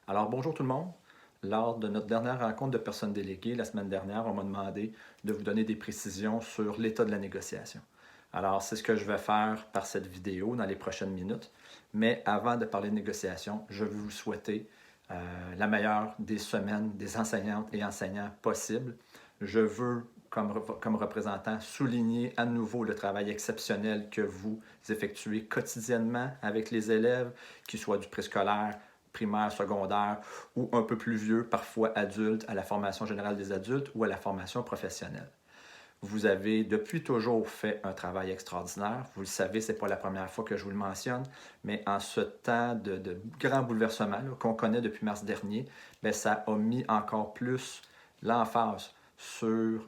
Alors, bonjour tout le monde. Lors de notre dernière rencontre de personnes déléguées, la semaine dernière, on m'a demandé de vous donner des précisions sur l'état de la négociation. Alors, c'est ce que je vais faire par cette vidéo dans les prochaines minutes. Mais avant de parler de négociation, je veux vous souhaiter la meilleure des semaines des enseignantes et enseignants possibles. Je veux, comme représentant, souligner à nouveau le travail exceptionnel que vous effectuez quotidiennement avec les élèves, qu'ils soient du préscolaire, primaire, secondaire ou un peu plus vieux, parfois adultes, à la formation générale des adultes ou à la formation professionnelle. Vous avez depuis toujours fait un travail extraordinaire. Vous le savez, ce n'est pas la première fois que je vous le mentionne, mais en ce temps de grand bouleversement qu'on connaît depuis mars dernier, bien, ça a mis encore plus l'emphase sur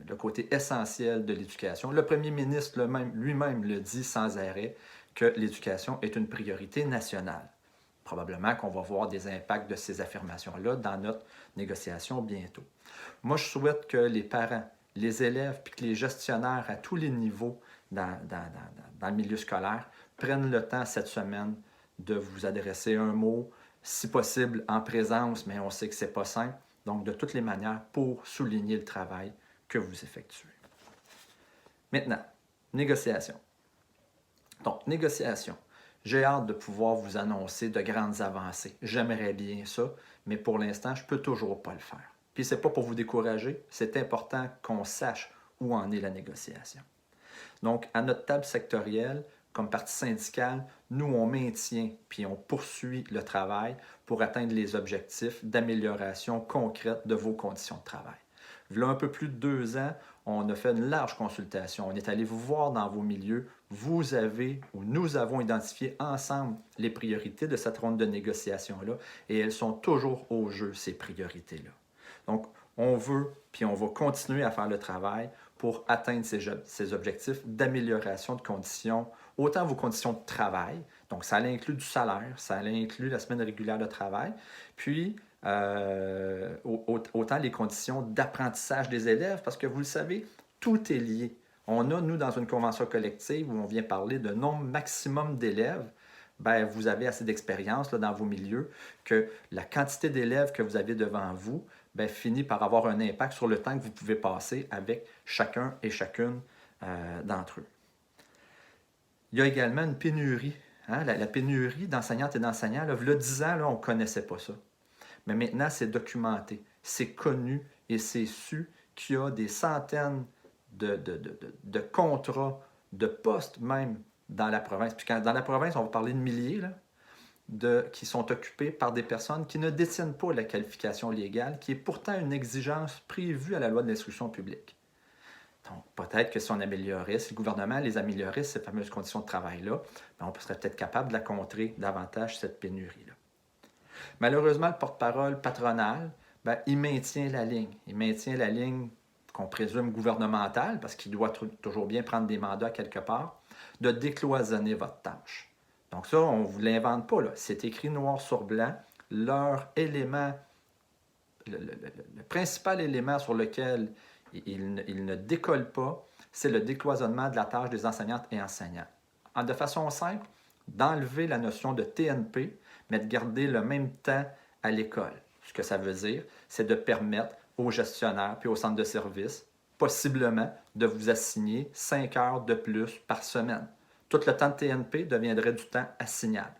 le côté essentiel de l'éducation. Le premier ministre lui-même le dit sans arrêt que l'éducation est une priorité nationale. Probablement qu'on va voir des impacts de ces affirmations-là dans notre négociation bientôt. Moi, je souhaite que les parents, les élèves, puis que les gestionnaires à tous les niveaux dans le milieu scolaire prennent le temps cette semaine de vous adresser un mot, si possible en présence, mais on sait que ce n'est pas simple. Donc, de toutes les manières, pour souligner le travail que vous effectuez. Maintenant, négociation. Donc, négociation. J'ai hâte de pouvoir vous annoncer de grandes avancées. J'aimerais bien ça, mais pour l'instant, je ne peux toujours pas le faire. Puis, ce n'est pas pour vous décourager, c'est important qu'on sache où en est la négociation. Donc, à notre table sectorielle, comme parti syndical, nous, on maintient puis on poursuit le travail pour atteindre les objectifs d'amélioration concrète de vos conditions de travail. Il y a un peu plus de 2 ans, on a fait une large consultation. On est allé vous voir dans vos milieux. Vous avez ou nous avons identifié ensemble les priorités de cette ronde de négociation-là et elles sont toujours au jeu, ces priorités-là. Donc, on veut, puis on va continuer à faire le travail pour atteindre ces objectifs d'amélioration de conditions, autant vos conditions de travail, donc ça inclut du salaire, ça inclut la semaine régulière de travail, puis autant les conditions d'apprentissage des élèves, parce que vous le savez, tout est lié. On a, nous, dans une convention collective où on vient parler de nombre maximum d'élèves, bien, vous avez assez d'expérience dans vos milieux que la quantité d'élèves que vous avez devant vous bien, finit par avoir un impact sur le temps que vous pouvez passer avec chacun et chacune d'entre eux. Il y a également une pénurie. Hein? La pénurie d'enseignantes et d'enseignants, là, il y a 10 ans, là, on ne connaissait pas ça. Mais maintenant, c'est documenté, c'est connu et c'est su qu'il y a des centaines de contrats, de postes même dans la province. Puis dans la province, on va parler de milliers, là, qui sont occupés par des personnes qui ne détiennent pas la qualification légale, qui est pourtant une exigence prévue à la loi de l'instruction publique. Donc, peut-être que si on améliorait, si le gouvernement les améliorait, ces fameuses conditions de travail-là, on serait peut-être capable de la contrer davantage, cette pénurie-là. Malheureusement, le porte-parole patronal, bien, il maintient la ligne. Il maintient la ligne qu'on présume gouvernementale, parce qu'il doit toujours bien prendre des mandats quelque part, de décloisonner votre tâche. Donc ça, on ne vous l'invente pas, là. C'est écrit noir sur blanc. Leur élément, le principal élément sur lequel il ne décolle pas, c'est le décloisonnement de la tâche des enseignantes et enseignants. De façon simple, d'enlever la notion de TNP, mais de garder le même temps à l'école. Ce que ça veut dire, c'est de permettre aux gestionnaires puis aux centres de services, possiblement, de vous assigner 5 heures de plus par semaine. Tout le temps de TNP deviendrait du temps assignable.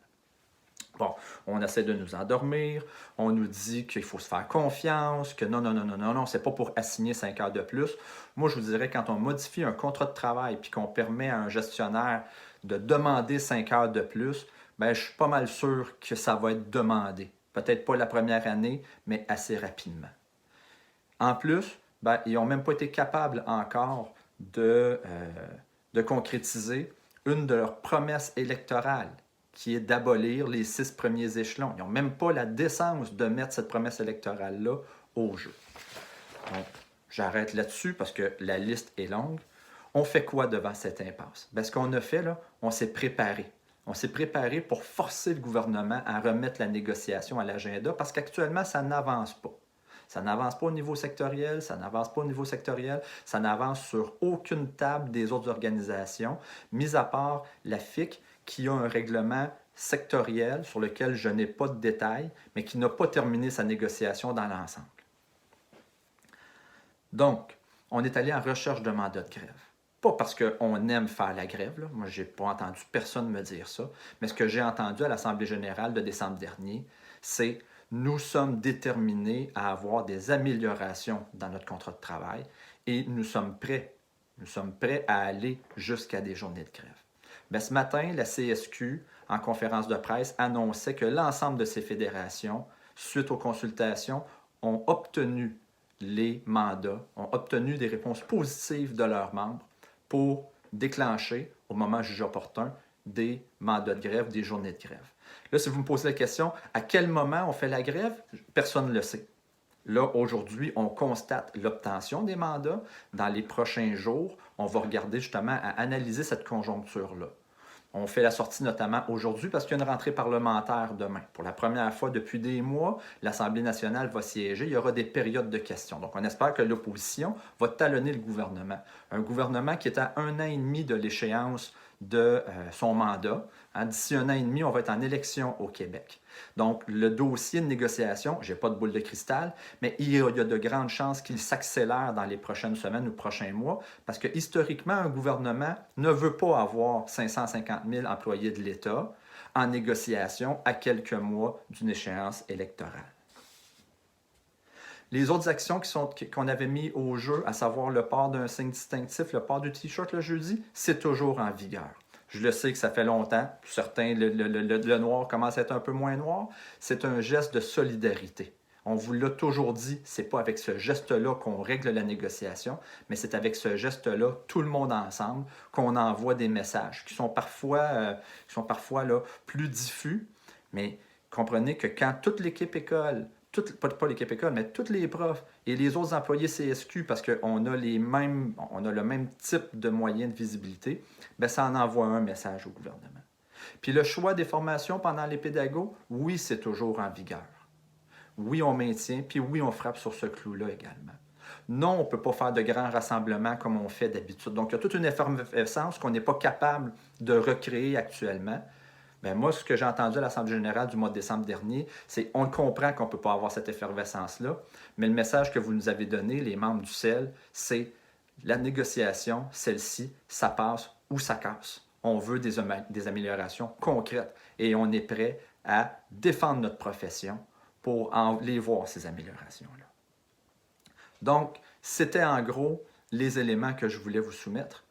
Bon, on essaie de nous endormir, on nous dit qu'il faut se faire confiance, que non, c'est pas pour assigner 5 heures de plus. Moi, je vous dirais, quand on modifie un contrat de travail puis qu'on permet à un gestionnaire de demander 5 heures de plus, bien, je suis pas mal sûr que ça va être demandé. Peut-être pas la première année, mais assez rapidement. En plus, bien, ils n'ont même pas été capables encore de concrétiser une de leurs promesses électorales, qui est d'abolir les 6 premiers échelons. Ils n'ont même pas la décence de mettre cette promesse électorale-là au jeu. Donc, j'arrête là-dessus parce que la liste est longue. On fait quoi devant cette impasse? Bien, ce qu'on a fait, là, on s'est préparé. On s'est préparé pour forcer le gouvernement à remettre la négociation à l'agenda parce qu'actuellement, ça n'avance pas. Ça n'avance pas au niveau sectoriel, ça n'avance pas au niveau sectoriel, ça n'avance sur aucune table des autres organisations, mis à part la FIC qui a un règlement sectoriel sur lequel je n'ai pas de détails, mais qui n'a pas terminé sa négociation dans l'ensemble. Donc, on est allé en recherche de mandat de grève. Pas parce qu'on aime faire la grève, là. Moi je n'ai pas entendu personne me dire ça, mais ce que j'ai entendu à l'Assemblée générale de décembre dernier, c'est nous sommes déterminés à avoir des améliorations dans notre contrat de travail et nous sommes prêts à aller jusqu'à des journées de grève. Bien, ce matin, la CSQ, en conférence de presse, annonçait que l'ensemble de ces fédérations, suite aux consultations, ont obtenu les mandats, ont obtenu des réponses positives de leurs membres pour déclencher, au moment jugé opportun, des mandats de grève, des journées de grève. Là, si vous me posez la question, à quel moment on fait la grève? Personne ne le sait. Là, aujourd'hui, on constate l'obtention des mandats. Dans les prochains jours, on va regarder justement à analyser cette conjoncture-là. On fait la sortie notamment aujourd'hui parce qu'il y a une rentrée parlementaire demain. Pour la première fois depuis des mois, l'Assemblée nationale va siéger. Il y aura des périodes de questions. Donc, on espère que l'opposition va talonner le gouvernement. Un gouvernement qui est à 1 an et demi de l'échéance de son mandat. D'ici 1 an et demi, on va être en élection au Québec. Donc, le dossier de négociation, je n'ai pas de boule de cristal, mais il y a de grandes chances qu'il s'accélère dans les prochaines semaines ou prochains mois, parce que historiquement, un gouvernement ne veut pas avoir 550 000 employés de l'État en négociation à quelques mois d'une échéance électorale. Les autres actions qu'on avait mis au jeu, à savoir le port d'un signe distinctif, le port du T-shirt le jeudi, c'est toujours en vigueur. Je le sais que ça fait longtemps. Pour certains, le noir commence à être un peu moins noir. C'est un geste de solidarité. On vous l'a toujours dit, ce n'est pas avec ce geste-là qu'on règle la négociation, mais c'est avec ce geste-là, tout le monde ensemble, qu'on envoie des messages qui sont parfois là, plus diffus. Mais comprenez que quand toute l'équipe école, pas l'équipe école, mais tous les profs et les autres employés CSQ, parce qu'on a le même type de moyens de visibilité, bien, ça en envoie un message au gouvernement. Puis le choix des formations pendant les pédagogues, oui, c'est toujours en vigueur. Oui, on maintient, puis oui, on frappe sur ce clou-là également. Non, on ne peut pas faire de grands rassemblements comme on fait d'habitude. Donc, il y a toute une effervescence qu'on n'est pas capable de recréer actuellement. Bien, moi, ce que j'ai entendu à l'Assemblée générale du mois de décembre dernier, c'est qu'on comprend qu'on ne peut pas avoir cette effervescence-là, mais le message que vous nous avez donné, les membres du CEL, c'est la négociation, celle-ci, ça passe ou ça casse. On veut des améliorations concrètes et on est prêt à défendre notre profession pour les voir, ces améliorations-là. Donc, c'était en gros les éléments que je voulais vous soumettre.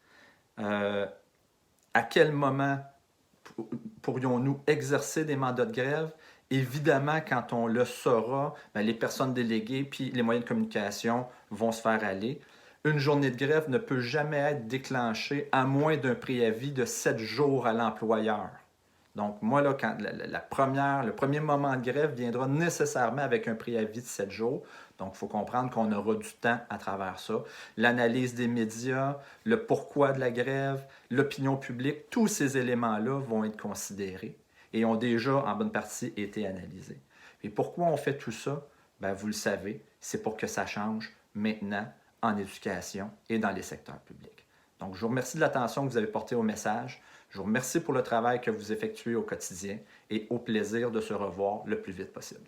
À quel moment pourrions-nous exercer des mandats de grève? Évidemment, quand on le saura, bien, les personnes déléguées puis les moyens de communication vont se faire aller. Une journée de grève ne peut jamais être déclenchée à moins d'un préavis de 7 jours à l'employeur. Donc, moi, là, quand le premier moment de grève viendra nécessairement avec un préavis de 7 jours. Donc, il faut comprendre qu'on aura du temps à travers ça. L'analyse des médias, le pourquoi de la grève, l'opinion publique, tous ces éléments-là vont être considérés et ont déjà, en bonne partie, été analysés. Et pourquoi on fait tout ça? Bien, vous le savez, c'est pour que ça change maintenant en éducation et dans les secteurs publics. Donc, je vous remercie de l'attention que vous avez portée au message. Je vous remercie pour le travail que vous effectuez au quotidien et au plaisir de se revoir le plus vite possible.